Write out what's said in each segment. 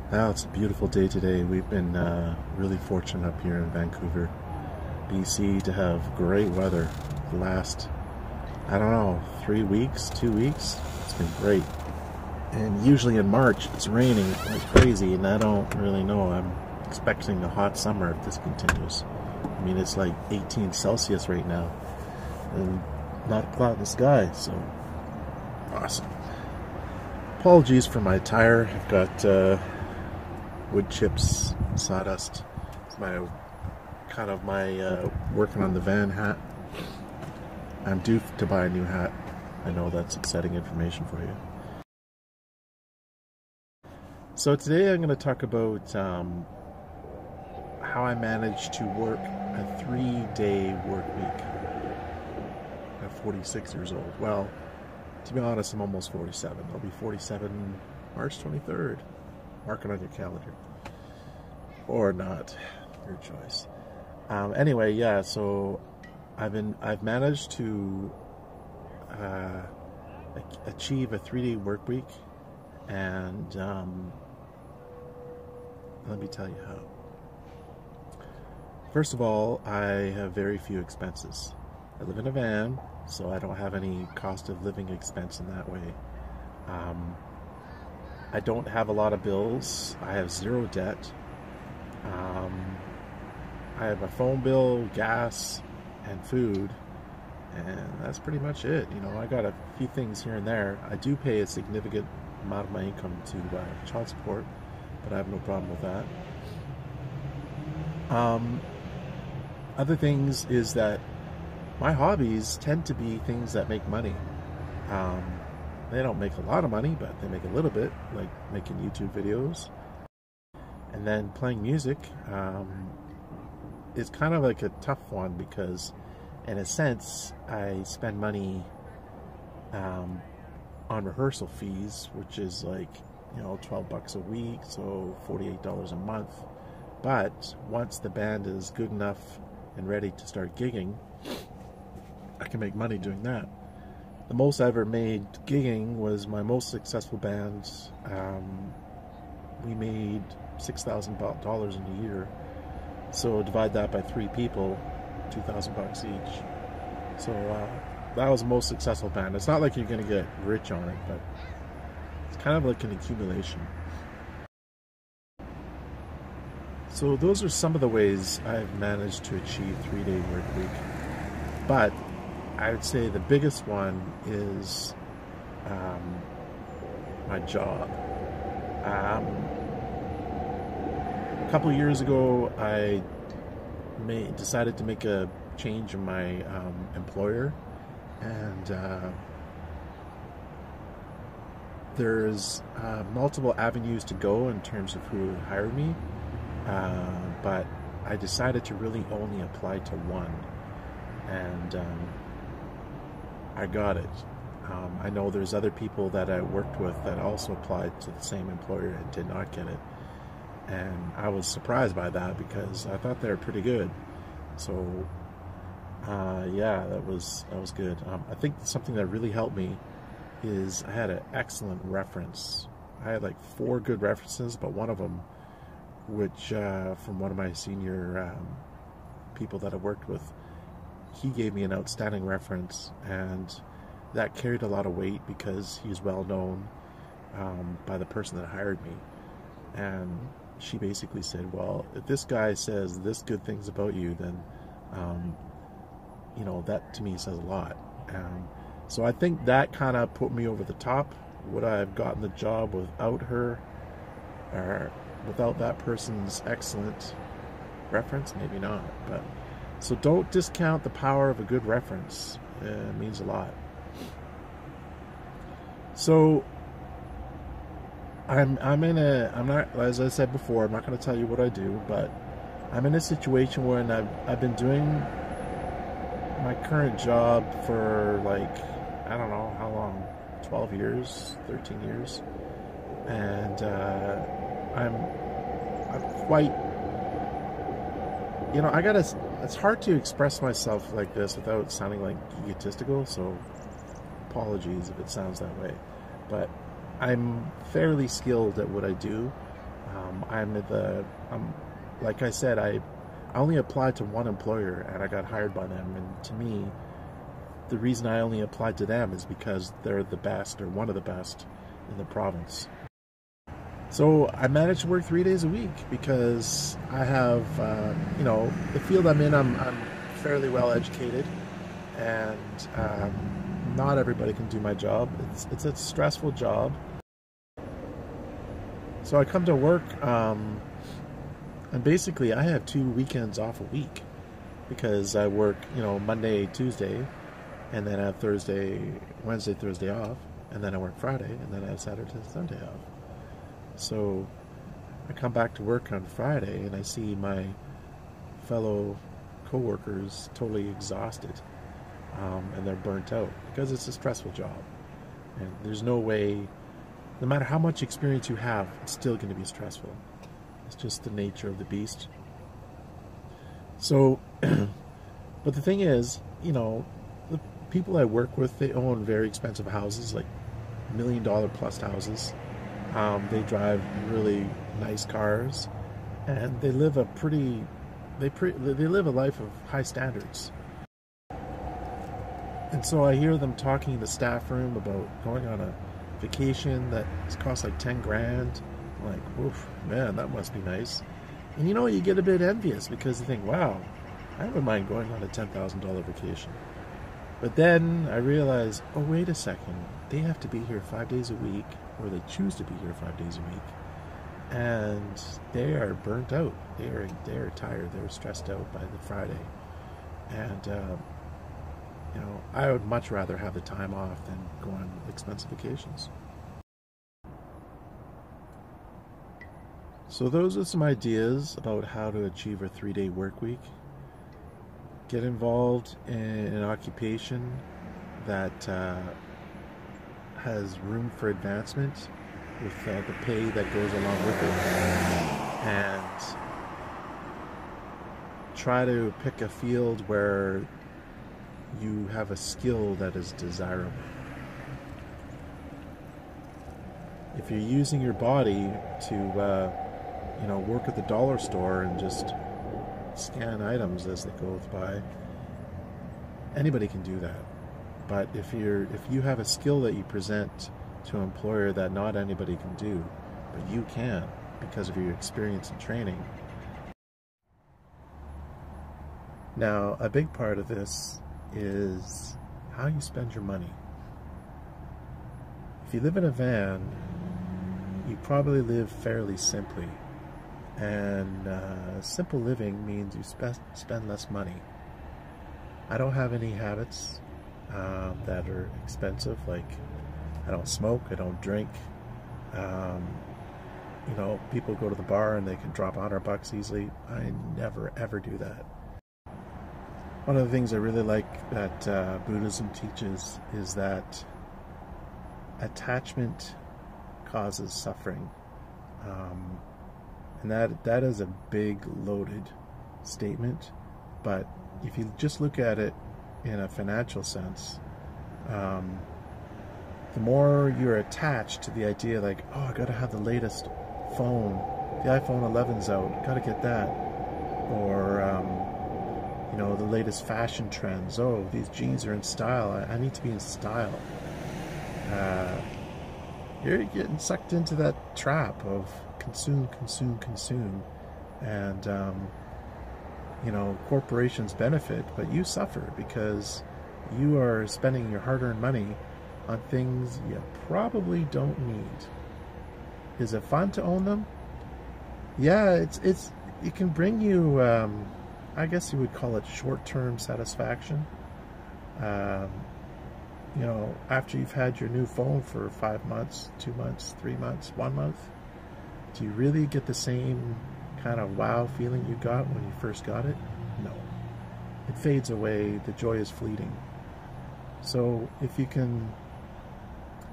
Wow, it's a beautiful day today. We've been really fortunate up here in Vancouver, BC, to have great weather the last, I don't know, 3 weeks, 2 weeks. It's been great. And usually in March it's raining like crazy, and I don't really know. I'm expecting a hot summer if this continues. I mean, it's like 18 Celsius right now and not a cloud in the sky, so awesome. Apologies for my attire. I've got wood chips, sawdust. It's my working on the van hat. I'm due to buy a new hat. I know that's exciting information for you. So today I'm going to talk about how I managed to work a 3-day work week at 46 years old. Well, to be honest, I'm almost 47. I'll be 47 March 23rd. Mark it on your calendar. Or not. Your choice. Anyway, yeah, so I've managed to achieve a 3-day work week, and let me tell you how. First of all, I have very few expenses. I live in a van, so I don't have any cost of living expense in that way. I don't have a lot of bills. I have zero debt. I have a phone bill, gas, and food, and that's pretty much it. You know, I got a few things here and there. I do pay a significant amount of my income to child support, but I have no problem with that. Other things is that my hobbies tend to be things that make money. They don't make a lot of money, but they make a little bit, like making YouTube videos. And then playing music is kind of like a tough one because, in a sense, I spend money on rehearsal fees, which is like, you know, 12 bucks a week, so $48 a month. But once the band is good enough and ready to start gigging, I can make money doing that. The most I ever made gigging was my most successful band. We made $6,000 in a year. So divide that by 3 people, 2,000 bucks each. So that was the most successful band. It's not like you're going to get rich on it, but it's kind of like an accumulation. So those are some of the ways I've managed to achieve 3-day work week. But I would say the biggest one is my job. A couple of years ago, I decided to make a change in my employer, and there's multiple avenues to go in terms of who hired me, but I decided to really only apply to one, and I got it. I know there's other people that I worked with that also applied to the same employer and did not get it. And I was surprised by that because I thought they were pretty good. So, yeah, that was good. I think something that really helped me is I had an excellent reference. I had like 4 good references, but one of them, which from one of my senior people that I worked with, he gave me an outstanding reference, and that carried a lot of weight because he's well known by the person that hired me. And she basically said, well, if this guy says this good things about you, then you know, that to me says a lot. So I think that kind of put me over the top. Would I have gotten the job without her, or without that person's excellent reference? Maybe not. But so don't discount the power of a good reference. It means a lot. So I'm not, as I said before, I'm not going to tell you what I do, but I'm in a situation where I've been doing my current job for like, I don't know how long, 12 years, 13 years, and I'm quite, you know, it's hard to express myself like this without sounding like egotistical, so apologies if it sounds that way, but I'm fairly skilled at what I do, I'm like I said, I only applied to one employer and I got hired by them. And to me, the reason I only applied to them is because they're the best, or one of the best in the province. So I managed to work 3 days a week because I have, the field I'm in, I'm fairly well educated, and not everybody can do my job. It's a stressful job. So I come to work, and basically I have 2 weekends off a week because I work, Monday, Tuesday, and then I have Wednesday, Thursday off, and then I work Friday, and then I have Saturday, Sunday off. So I come back to work on Friday and I see my fellow co-workers totally exhausted, and they're burnt out because it's a stressful job. And there's no way, no matter how much experience you have, it's still going to be stressful. It's just the nature of the beast. So, but the thing is, the people I work with, they own very expensive houses, like $1 million plus houses. They drive really nice cars, and they live they live a life of high standards. And so I hear them talking in the staff room about going on a vacation that costs like 10 grand. I'm like, oof, man, that must be nice. And you get a bit envious because you think, wow, I wouldn't mind going on a $10,000 vacation. But then I realize, oh, wait a second, they have to be here 5 days a week, or they choose to be here 5 days a week, and they are burnt out. They're tired. They're stressed out by the Friday, and I would much rather have the time off than go on expensive vacations. So those are some ideas about how to achieve a 3-day work week. Get involved in an occupation that has room for advancement with the pay that goes along with it, and try to pick a field where you have a skill that is desirable. If you're using your body to work at the dollar store and just scan items as they go by, anybody can do that. But if you have a skill that you present to an employer that not anybody can do, but you can because of your experience and training. Now, a big part of this is how you spend your money. If you live in a van, you probably live fairly simply, and simple living means you spend less money. I don't have any habits that are expensive, like I don't smoke, I don't drink. People go to the bar and they can drop $100 easily. I never ever do that. One of the things I really like that Buddhism teaches is that attachment causes suffering, and that is a big loaded statement. But if you just look at it in a financial sense, the more you're attached to the idea, like, oh, I gotta have the latest phone, the iPhone 11's out, gotta get that, or the latest fashion trends. Oh, these jeans are in style. I need to be in style. You're getting sucked into that trap of consume, consume, consume, and corporations benefit, but you suffer because you are spending your hard-earned money on things you probably don't need. Is it fun to own them? Yeah, it can bring you, I guess you would call it short-term satisfaction. After you've had your new phone for 5 months, 2 months, 3 months, 1 month, do you really get the same kind of wow feeling you got when you first got it? No. It fades away. The joy is fleeting. So if you can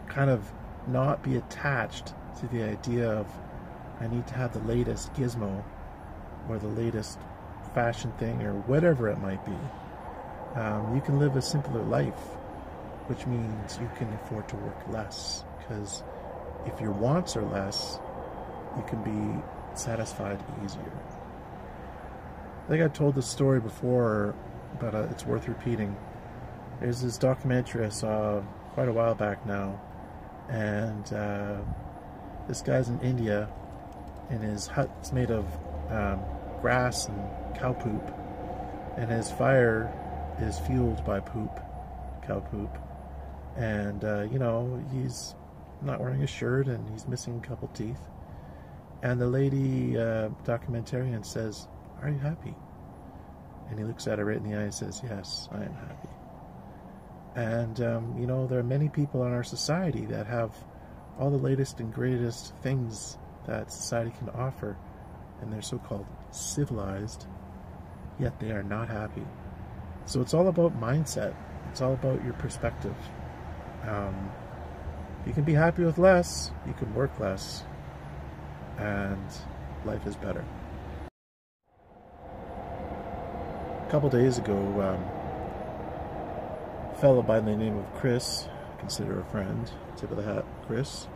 kind of not be attached to the idea of, I need to have the latest gizmo or the latest fashion thing or whatever it might be, you can live a simpler life, which means you can afford to work less, because if your wants are less, you can be satisfied easier. I think I've told this story before, but it's worth repeating. There's this documentary I saw quite a while back now, and this guy's in India, and his hut's made of grass and cow poop, and his fire is fueled by poop, cow poop, and you know, he's not wearing a shirt and he's missing a couple teeth, and the lady documentarian says, "Are you happy?" And he looks at her right in the eye and says, "Yes, I am happy." And you know, there are many people in our society that have all the latest and greatest things that society can offer, and they're so-called civilized, yet they are not happy. So it's all about mindset. It's all about your perspective. You can be happy with less, you can work less, and life is better. A couple days ago, a fellow by the name of Chris, consider a friend, tip of the hat, Chris,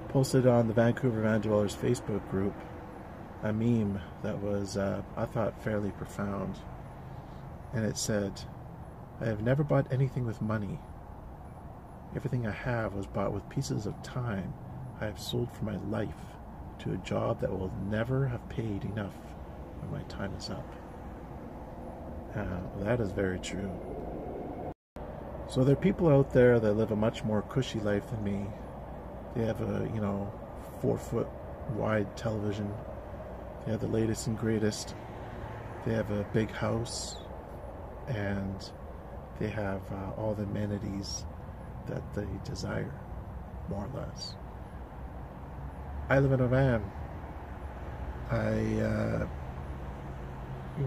posted on the Vancouver Van Dwellers Facebook group a meme that was, I thought, fairly profound. And it said, "I have never bought anything with money. Everything I have was bought with pieces of time I have sold for my life to a job that will never have paid enough when my time is up." That is very true. So there are people out there that live a much more cushy life than me. They have a, 4-foot wide television. They have the latest and greatest. They have a big house, and they have all the amenities that they desire, more or less. I live in a van.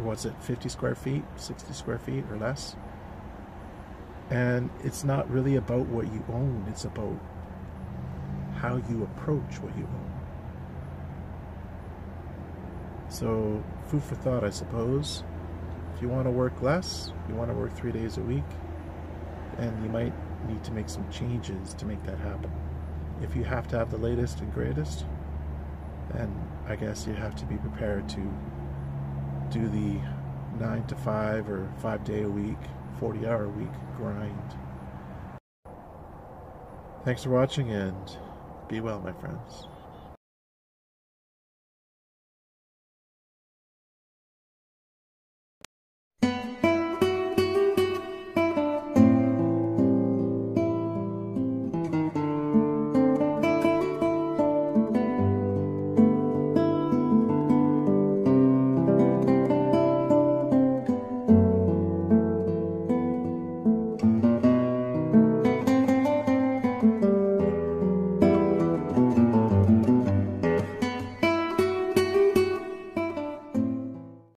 What's it, 50 square feet, 60 square feet or less? And it's not really about what you own, it's about how you approach what you own. So, food for thought, I suppose. If you want to work less, you want to work 3 days a week, and you might need to make some changes to make that happen. If you have to have the latest and greatest, then I guess you have to be prepared to do the 9 to 5 or 5 day a week, 40-hour a week grind. Thanks for watching, and be well, my friends.